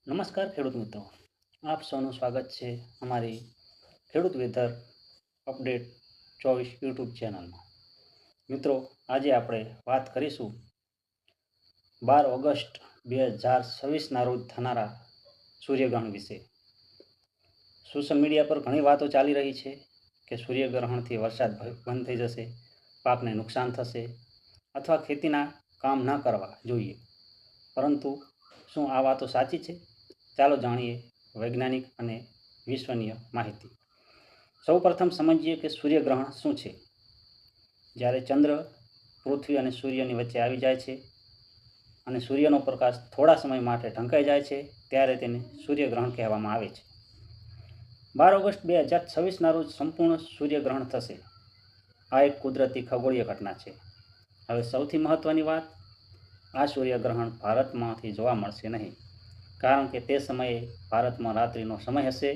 નમસ્કાર ખેડૂત મિત્રો, આપ સૌનું સ્વાગત છે અમારી ખેડૂત વેધર અપડેટ 24 યુટ્યુબ ચેનલમાં. મિત્રો, આજે આપણે વાત કરીશું 12 ઓગસ્ટ 2026ના રોજ થનારા સૂર્યગ્રહણ વિશે. સોશિયલ મીડિયા પર ઘણી વાતો ચાલી રહી છે કે સૂર્યગ્રહણથી વરસાદ બંધ થઈ જશે, પાકને નુકસાન થશે અથવા ખેતીના કામ ન કરવા જોઈએ. પરંતુ શું આ વાતો સાચી છે? ચાલો જાણીએ વૈજ્ઞાનિક અને વિશ્વનીય માહિતી. સૌપ્રથમ સમજીએ કે સૂર્યગ્રહણ શું છે. જ્યારે ચંદ્ર પૃથ્વી અને સૂર્યની વચ્ચે આવી જાય છે અને સૂર્યનો પ્રકાશ થોડા સમય માટે ઢંકાઈ જાય છે, ત્યારે તેને સૂર્યગ્રહણ કહેવામાં આવે છે. 12 ઓગસ્ટ 2026ના રોજ સંપૂર્ણ સૂર્યગ્રહણ થશે. આ એક કુદરતી ખગોળીય ઘટના છે. હવે સૌથી મહત્વની વાત, આ સૂર્યગ્રહણ ભારતમાંથી જોવા મળશે નહીં, કારણ કે તે સમયે ભારતમાં રાત્રિનો સમય હશે.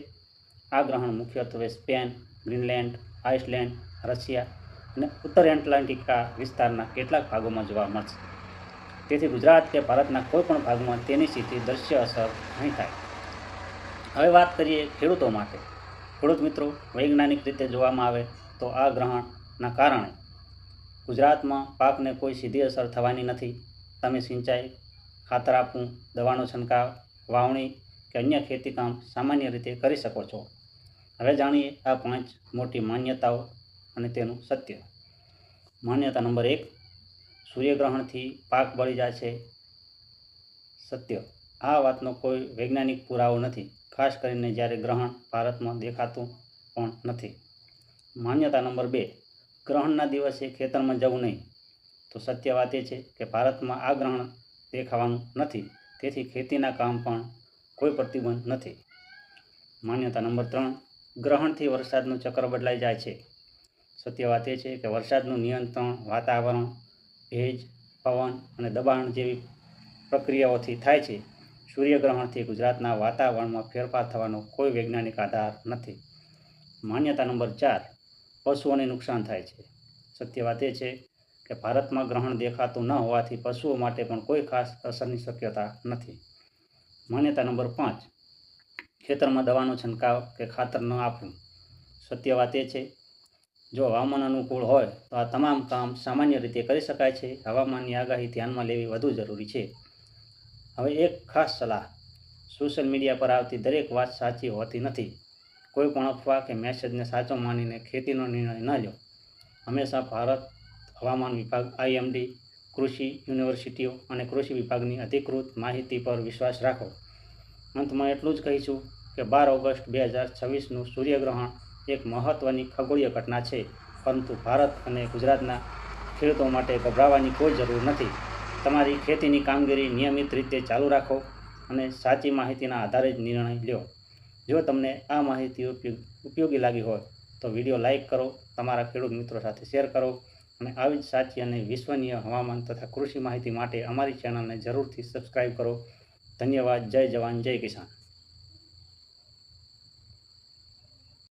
આ ગ્રહણ મુખ્યત્વે સ્પેન, ગ્રીનલેન્ડ, આઇસલેન્ડ, રશિયા અને ઉત્તર એટલાન્ટિકા વિસ્તારના કેટલાક ભાગોમાં જોવા મળશે. તેથી ગુજરાત કે ભારતના કોઈ પણ ભાગમાં તેની સીધી દ્રશ્ય અસર નહીં થાય. હવે વાત કરીએ ખેડૂતો માટે. ખેડૂત મિત્રો, વૈજ્ઞાનિક રીતે જોવામાં આવે તો આ ગ્રહણના કારણે ગુજરાતમાં પાકને કોઈ સીધી અસર થવાની નથી. તમે સિંચાઈ, ખાતર આપવું, દવાનો છંટકાવ, વાવણી કે અન્ય ખેતીકામ સામાન્ય રીતે કરી શકો છો. હવે જાણીએ આ 5 મોટી માન્યતાઓ અને તેનું સત્ય. માન્યતા નંબર 1, સૂર્યગ્રહણથી પાક બળી જાય છે. સત્ય, આ વાતનો કોઈ વૈજ્ઞાનિક પુરાવો નથી, ખાસ કરીને જ્યારે ગ્રહણ ભારતમાં દેખાતું પણ નથી. માન્યતા નંબર 2, ગ્રહણના દિવસે ખેતરમાં જવું નહીં. તો સત્ય વાત એ છે કે ભારતમાં આ ગ્રહણ દેખાવાનું નથી, તેથી ખેતીના કામ પણ કોઈ પ્રતિબંધ નથી. માન્યતા નંબર 3, ગ્રહણથી વરસાદનું ચક્ર બદલાઈ જાય છે. સત્ય વાત એ છે કે વરસાદનું નિયંત્રણ વાતાવરણ, ભેજ, પવન અને દબાણ જેવી પ્રક્રિયાઓથી થાય છે. સૂર્યગ્રહણથી ગુજરાતના વાતાવરણમાં ફેરફાર થવાનો કોઈ વૈજ્ઞાનિક આધાર નથી. માન્યતા નંબર 4, પશુઓને નુકસાન થાય છે. સત્ય વાત એ છે કે ભારતમાં ગ્રહણ દેખાતું ન હોવાથી પશુઓ માટે પણ કોઈ ખાસ અસરની શક્યતા નથી. માન્યતા નંબર 5, ખેતરમાં દવાનો છંટકાવ કે ખાતર ન આપવું. સત્ય વાત એ છે, જો હવામાન અનુકૂળ હોય તો આ તમામ કામ સામાન્ય રીતે કરી શકાય છે. હવામાનની આગાહી ધ્યાનમાં લેવી વધુ જરૂરી છે. હવે એક ખાસ સલાહ, સોશિયલ મીડિયા પર આવતી દરેક વાત સાચી હોતી નથી. કોઈ પણ અફવા કે મેસેજને સાચો માનીને ખેતીનો નિર્ણય ન લો. હંમેશા ભારત હવામાન વિભાગ, IMD, કૃષિ યુનિવર્સિટીઓ અને કૃષિ વિભાગની અધિકૃત માહિતી પર વિશ્વાસ રાખો. અંતમાં એટલું જ કહીશું કે 12 ઓગસ્ટ 2026નું સૂર્યગ્રહણ એક મહત્વની ખગોળીય ઘટના છે, પરંતુ ભારત અને ગુજરાતના ખેડૂતો માટે ગભરાવાની કોઈ જરૂર નથી. તમારી ખેતીની કામગીરી નિયમિત રીતે ચાલુ રાખો અને સાચી માહિતીના આધારે જ નિર્ણય લો. જો તમને આ માહિતી ઉપયોગી લાગી હોય તો વિડીયો લાઇક કરો, તમારા ખેડૂત મિત્રો સાથે શેર કરો અને આવી જ સાચી અને વિશ્વનીય હવામાન તથા કૃષિ માહિતી માટે અમારી ચેનલને જરૂરથી સબસ્ક્રાઈબ કરો. ધન્યવાદ. જય જવાન, જય કિસાન.